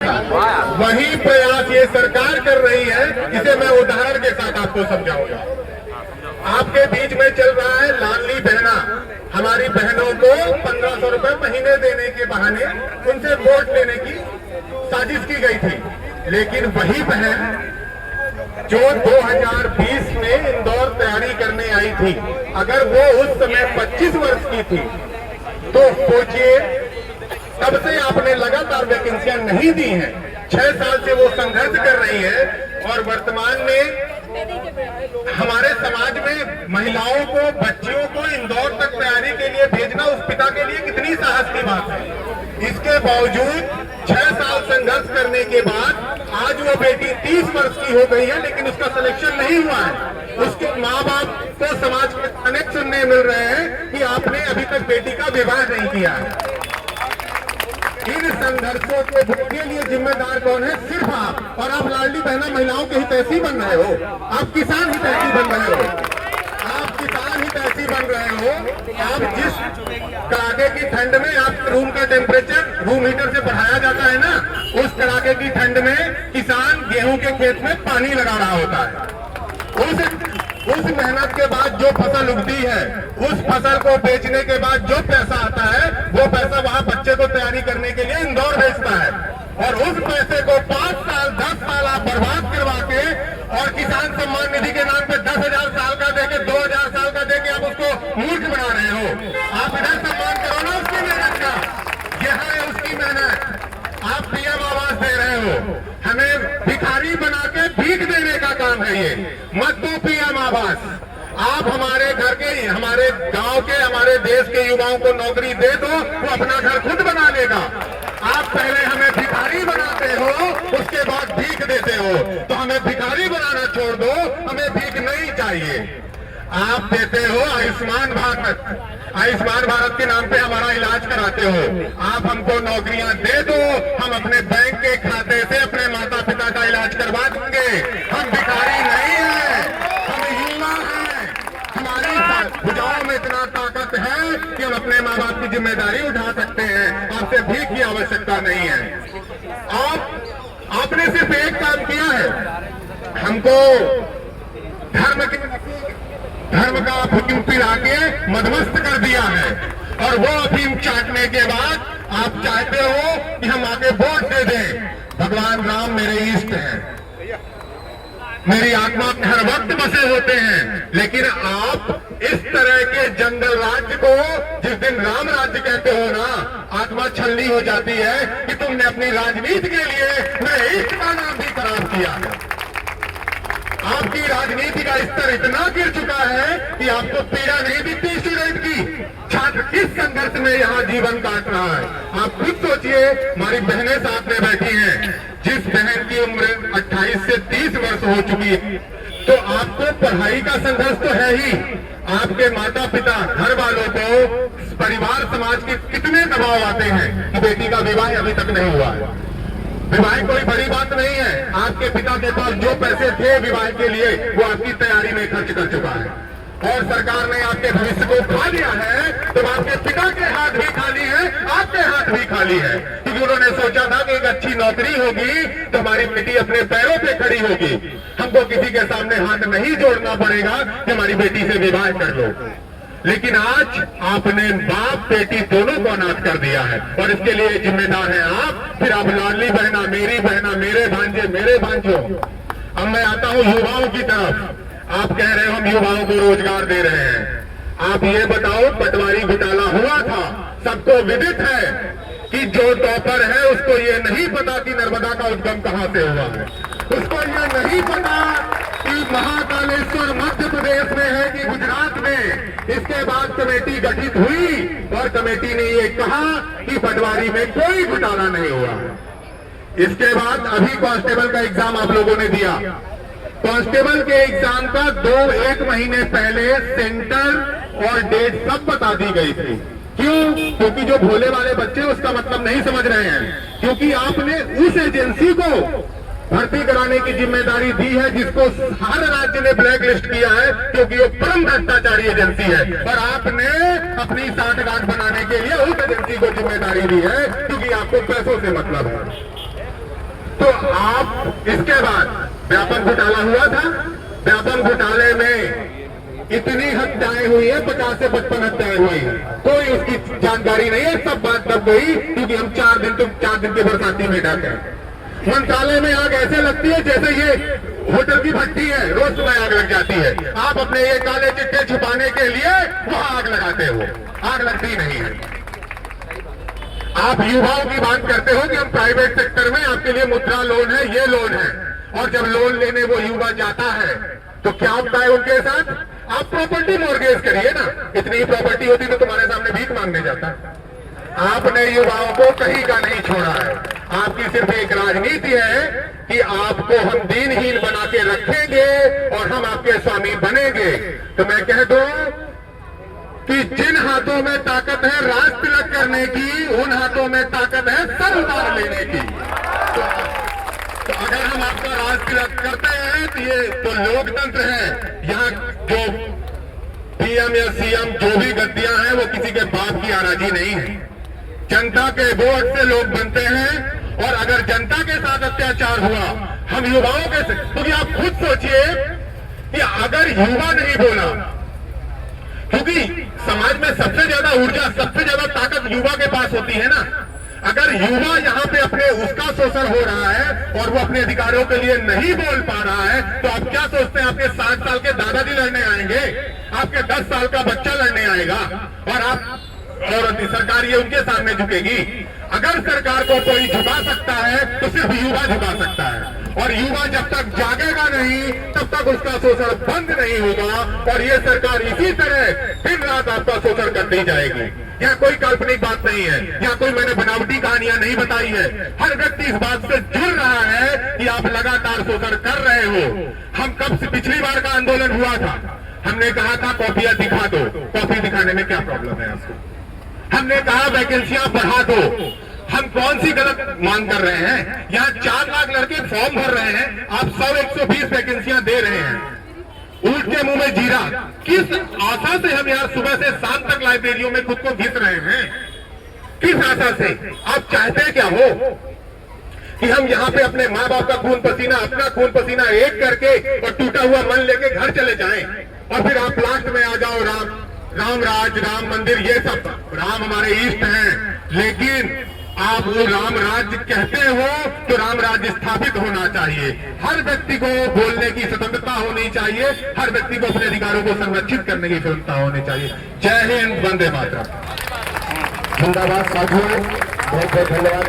वही प्रयास ये सरकार कर रही है। इसे मैं उदाहरण के साथ आपको समझाऊंगा। आपके बीच में चल रहा है लाडली बहना। हमारी बहनों को 1500 रुपए महीने देने के बहाने उनसे वोट लेने की साजिश की गई थी। लेकिन वही बहन जो 2020 में इंदौर तैयारी करने आई थी, अगर वो उस समय 25 वर्ष की थी तो सोचिए, तब से आपने लगातार वैकेंसियां नहीं दी हैं। 6 साल से वो संघर्ष कर रही है और वर्तमान में हमारे समाज में महिलाओं को, बच्चियों को इंदौर तक तैयारी के लिए भेजना उस पिता के लिए कितनी साहस की बात है। इसके बावजूद 6 साल संघर्ष करने के बाद आज वो बेटी 30 वर्ष की हो गई है, लेकिन उसका सिलेक्शन नहीं हुआ है। उसके माँ बाप को समाज के अनेक सुनने मिल रहे हैं कि आपने अभी तक बेटी का विवाह नहीं किया है। इन संघर्षों के लिए जिम्मेदार कौन है? सिर्फ आप। और आप लाडली बहना महिलाओं के हितैषी बन रहे हो, आप किसान हितैषी बन रहे हो, आप किसान हितैषी बन रहे हो। आप जिस कड़ाके की ठंड में आप रूम का टेम्परेचर रूम हीटर से बढ़ाया जाता है ना, उस कड़ाके की ठंड में किसान गेहूं के खेत में पानी लगा रहा होता है। उस मेहनत के बाद जो फसल उगती है, उस फसल को बेचने के बाद जो पैसा आता है, वो पैसा वहां बच्चे को तैयारी करने के लिए इंदौर भेजता है। और उस पैसे को 5 साल 10 साल आप बर्बाद करवा के और किसान सम्मान निधि के नाम पे 10,000 साल का देके 2,000 साल का देके आप उसको मूर्ख बना रहे हो। आप इधर सम्मान करो ना उसकी मेहनत का, यह है उसकी मेहनत। आप पीएम आवास दे रहे हो, हमें भिखारी बना के भीख देने का काम है ये। मत दो पीएम आवास। आप हमारे घर के, हमारे गांव के, हमारे देश के युवाओं को नौकरी दे दो, वो अपना घर खुद बना लेगा। आप पहले हमें भिखारी बनाते हो, उसके बाद भीख देते हो। तो हमें भिखारी बनाना छोड़ दो, हमें भीख नहीं चाहिए। आप देते हो आयुष्मान भारत, आयुष्मान भारत के नाम पे हमारा इलाज कराते हो। आप हमको नौकरियां दे दो, हम अपने बैंक के खाते से अपने माता पिता का इलाज करवा देंगे। हम भिखारी नहीं है, हम युवा हैं। हमारी भुजाओं में इतना ताकत है कि हम अपने माँ बाप की जिम्मेदारी उठा सकते हैं। आपसे भीख की आवश्यकता नहीं है। आपने सिर्फ एक काम किया है, हमको धर्म का अफीम पिला के मदमस्त कर दिया है। और वो अफीम चाटने के बाद आप चाहते हो कि हम आगे वोट दे दें। भगवान राम मेरे इष्ट हैं, मेरी आत्मा में हर वक्त बसे होते हैं। लेकिन आप इस तरह के जंगल राज्य को जिस दिन राम राज्य कहते हो ना, आत्मा छलनी हो जाती है कि तुमने अपनी राजनीति के लिए मेरे इष्ट का नाम भी खराब किया है। आपकी राजनीति का स्तर इतना गिर चुका है कि आपको पीड़ा नहीं दिखती स्टूडेंट की। छात्र किस संघर्ष में यहाँ जीवन काट रहा है, आप खुद सोचिए। हमारी बहनें साथ में बैठी हैं, जिस बहन की उम्र 28 से 30 वर्ष हो चुकी है, तो आपको पढ़ाई का संघर्ष तो है ही। आपके माता पिता, घर वालों को, परिवार, समाज के कितने दबाव आते हैं कि बेटी का विवाह अभी तक नहीं हुआ है। विवाह कोई बड़ी बात नहीं है। आपके पिता के पास जो पैसे थे विवाह के लिए, वो आपकी तैयारी में खर्च कर चुका है। और सरकार ने आपके भविष्य को खा लिया है, तो आपके पिता के हाथ भी खाली है, आपके हाथ भी खाली है। क्योंकि उन्होंने सोचा था कि एक अच्छी नौकरी होगी तो हमारी बेटी अपने पैरों पे खड़ी होगी, हमको किसी के सामने हाथ नहीं जोड़ना पड़ेगा कि हमारी बेटी से विवाह कर लो। लेकिन आज आपने बाप बेटी दोनों को अनाथ कर दिया है, और इसके लिए जिम्मेदार है आप। फिर आप लाडली बहना, मेरे भांजे, मेरे भांजों। अब मैं आता हूं युवाओं की तरफ। आप कह रहे हो हम युवाओं को रोजगार दे रहे हैं। आप ये बताओ, पटवारी घोटाला हुआ था, सबको विदित है कि जो टॉपर है उसको ये नहीं पता कि नर्मदा का उद्गम कहां से हुआ है, उसको ये नहीं पता कि महाकालेश्वर मध्य प्रदेश में है कि गुजरात में। इसके बाद कमेटी गठित हुई और कमेटी ने ये कहा कि पटवारी में कोई घोटाला नहीं हुआ। इसके बाद अभी कांस्टेबल का एग्जाम आप लोगों ने दिया। कांस्टेबल के एग्जाम का 1 महीने पहले सेंटर और डेट सब बता दी गई थी। क्यों? क्योंकि जो भोले वाले बच्चे उसका मतलब नहीं समझ रहे हैं। क्योंकि आपने उस एजेंसी को भर्ती कराने की जिम्मेदारी दी है जिसको हर राज्य ने ब्लैक लिस्ट किया है, क्योंकि वो परम भ्रष्टाचारी एजेंसी है। और आपने अपनी साठगांठ बनाने के लिए उस एजेंसी को जिम्मेदारी दी है, क्योंकि आपको पैसों से मतलब है। इसके बाद व्यापम घोटाला हुआ था। व्यापम घोटाले में इतनी हत्याएं हुई है, 50 से 55 हत्याएं हुई है, कोई उसकी जानकारी नहीं है। सब बात दब गई क्योंकि हम 4 दिन के बरसाती में डालते हैं। मंत्रालय में आग ऐसे लगती है जैसे ये होटल की भट्टी है, रोज सुबह आग लग जाती है। आप अपने ये काले चिट्ठे छुपाने के लिए वहां आग लगाते हो, आग लगती नहीं है। आप युवाओं की बात करते हो कि हम प्राइवेट सेक्टर में आपके लिए मुद्रा लोन है, ये लोन है, और जब लोन लेने वो युवा जाता है तो क्या होता है उनके साथ? आप प्रॉपर्टी मॉर्गेज करिए ना, इतनी प्रॉपर्टी होती तो तुम्हारे सामने भीख मांगने जाता। आपने युवाओं को कहीं का नहीं छोड़ा है। आपकी सिर्फ एक राजनीति है कि आपको हम दीनहीन बना के रखेंगे और हम आपके स्वामी बनेंगे। तो मैं कह दूं कि जिन हाथों में ताकत है राज तिलक करने की, उन हाथों में ताकत है सर उतार लेने की। तो अगर हम आपका राज तिलक करते हैं तो ये तो लोकतंत्र है। यहाँ जो पीएम या सीएम जो भी गद्दियां हैं वो किसी के बाप की आराजी नहीं है। जनता के वोट से लोग बनते हैं, और अगर जनता के साथ अत्याचार हुआ हम युवाओं के से, क्योंकि आप खुद सोचिए कि अगर युवा नहीं बोला, क्योंकि समाज में सबसे ज्यादा ऊर्जा, सबसे ज्यादा ताकत युवा के पास होती है ना। अगर युवा यहाँ पे अपने उसका शोषण हो रहा है और वो अपने अधिकारों के लिए नहीं बोल पा रहा है, तो आप क्या सोचते हैं आपके 60 साल के दादाजी लड़ने आएंगे? आपके 10 साल का बच्चा लड़ने आएगा? और सरकार ये उनके सामने झुकेगी? अगर सरकार को कोई झुका सकता है तो सिर्फ युवा झुका सकता है, और युवा जब तक जागेगा नहीं तब तक उसका शोषण बंद नहीं होगा। और ये सरकार इसी तरह दिन रात आपका शोषण करती जाएगी। यहाँ कोई काल्पनिक बात नहीं है, यहाँ कोई मैंने बनावटी कहानियां नहीं बताई है। हर व्यक्ति इस बात से जुड़ रहा है कि आप लगातार शोषण कर रहे हो। हम कब से पिछली बार का आंदोलन हुआ था, हमने कहा था कॉपियां दिखा दो। कॉपी दिखाने में क्या प्रॉब्लम है आपको? हमने कहा वैकेंसियां बढ़ा दो। हम कौन सी गलत मांग कर रहे हैं? यहाँ 4 लाख लड़के फॉर्म भर रहे हैं, आप 100-120 वैकेंसियां दे रहे हैं। ऊंट के मुंह में जीरा। किस आशा से हम यहाँ सुबह से शाम तक लाइब्रेरियों में खुद को घिस रहे हैं? किस आशा से? आप चाहते क्या हो कि हम यहाँ पे अपने माँ बाप का खून पसीना, अपना खून पसीना एक करके और टूटा हुआ मन लेके घर चले जाएं, और फिर आप लास्ट में आ जाओ राम राज, राम मंदिर, ये सब। राम हमारे इष्ट हैं, लेकिन आप वो राम राज्य कहते हो तो राम राज्य स्थापित होना चाहिए। हर व्यक्ति को बोलने की स्वतंत्रता होनी चाहिए, हर व्यक्ति को अपने अधिकारों को संरक्षित करने की स्वतंत्रता होनी चाहिए। जय हिंद, वंदे मातरम। जिंदाबाद साथियों, बहुत बहुत धन्यवाद।